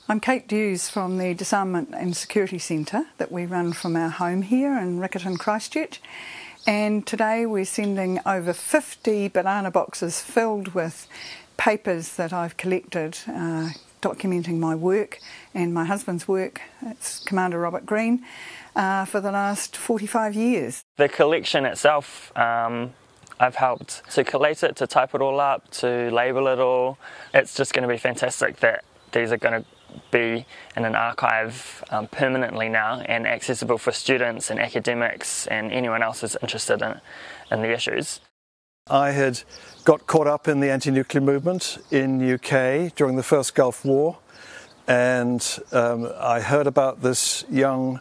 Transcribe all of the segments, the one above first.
I'm Kate Dews from the Disarmament and Security Centre that we run from our home here in Riccarton, Christchurch. And today we're sending over 50 banana boxes filled with papers that I've collected, documenting my work and my husband's work, it's Commander Robert Green, for the last 45 years. The collection itself, I've helped to collate it, to type it all up, to label it all. It's just going to be fantastic that these are going to be in an archive permanently now and accessible for students and academics and anyone else who's interested in the issues. I had got caught up in the anti-nuclear movement in UK during the first Gulf War, and I heard about this young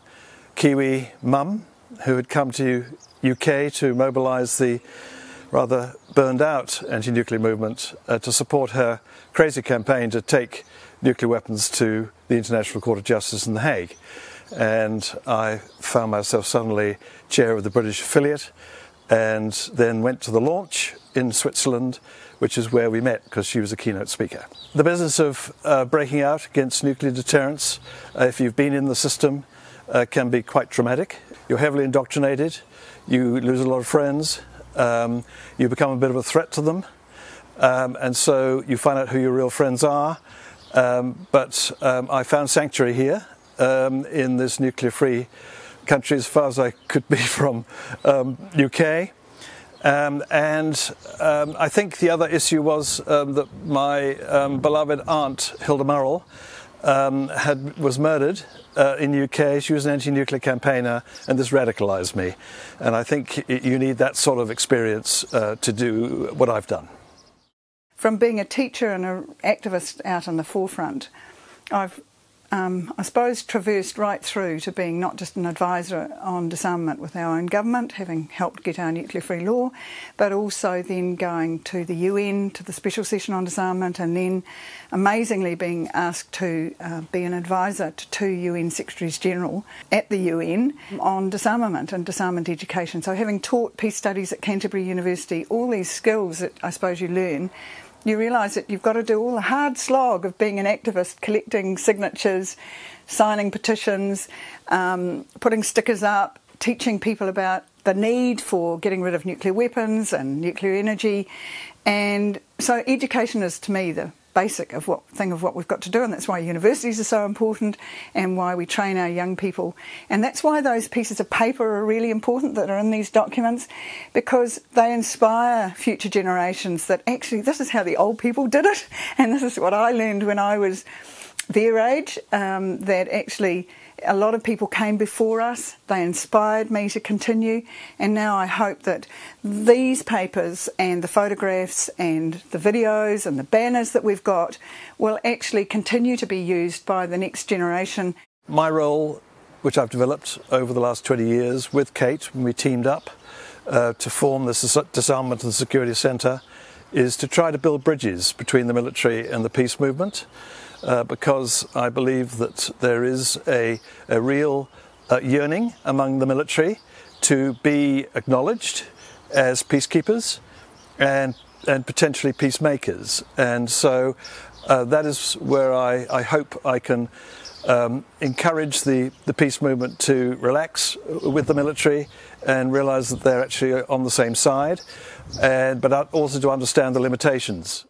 Kiwi mum who had come to UK to mobilise the rather burned out anti-nuclear movement to support her crazy campaign to take nuclear weapons to the International Court of Justice in The Hague. And I found myself suddenly chair of the British affiliate, and then went to the launch in Switzerland, which is where we met because she was a keynote speaker. The business of breaking out against nuclear deterrence, if you've been in the system, can be quite traumatic. You're heavily indoctrinated, you lose a lot of friends, you become a bit of a threat to them, and so you find out who your real friends are. But I found sanctuary here in this nuclear-free country as far as I could be from UK. And I think the other issue was that my beloved aunt, Hilda Murrell, was murdered in UK. She was an anti-nuclear campaigner, and this radicalised me. And I think you need that sort of experience to do what I've done. From being a teacher and an activist out in the forefront, I've, I suppose, traversed right through to being not just an advisor on disarmament with our own government, having helped get our nuclear-free law, but also then going to the UN, to the special session on disarmament, and then amazingly being asked to be an advisor to 2 UN Secretaries General at the UN on disarmament and disarmament education. So having taught peace studies at Canterbury University, all these skills that I suppose you learn, you realise that you've got to do all the hard slog of being an activist, collecting signatures, signing petitions, putting stickers up, teaching people about the need for getting rid of nuclear weapons and nuclear energy. And so education is, to me, the basic of what we've got to do, and that's why universities are so important and why we train our young people. And that's why those pieces of paper are really important that are in these documents, because they inspire future generations that actually this is how the old people did it, and this is what I learned when I was their age, that actually a lot of people came before us, they inspired me to continue, and now I hope that these papers and the photographs and the videos and the banners that we've got will actually continue to be used by the next generation. My role, which I've developed over the last 20 years with Kate when we teamed up to form this Disarmament and Security Centre, is to try to build bridges between the military and the peace movement. Because I believe that there is a real yearning among the military to be acknowledged as peacekeepers and potentially peacemakers. And so that is where I hope I can encourage the peace movement to relax with the military and realise that they're actually on the same side, but also to understand the limitations.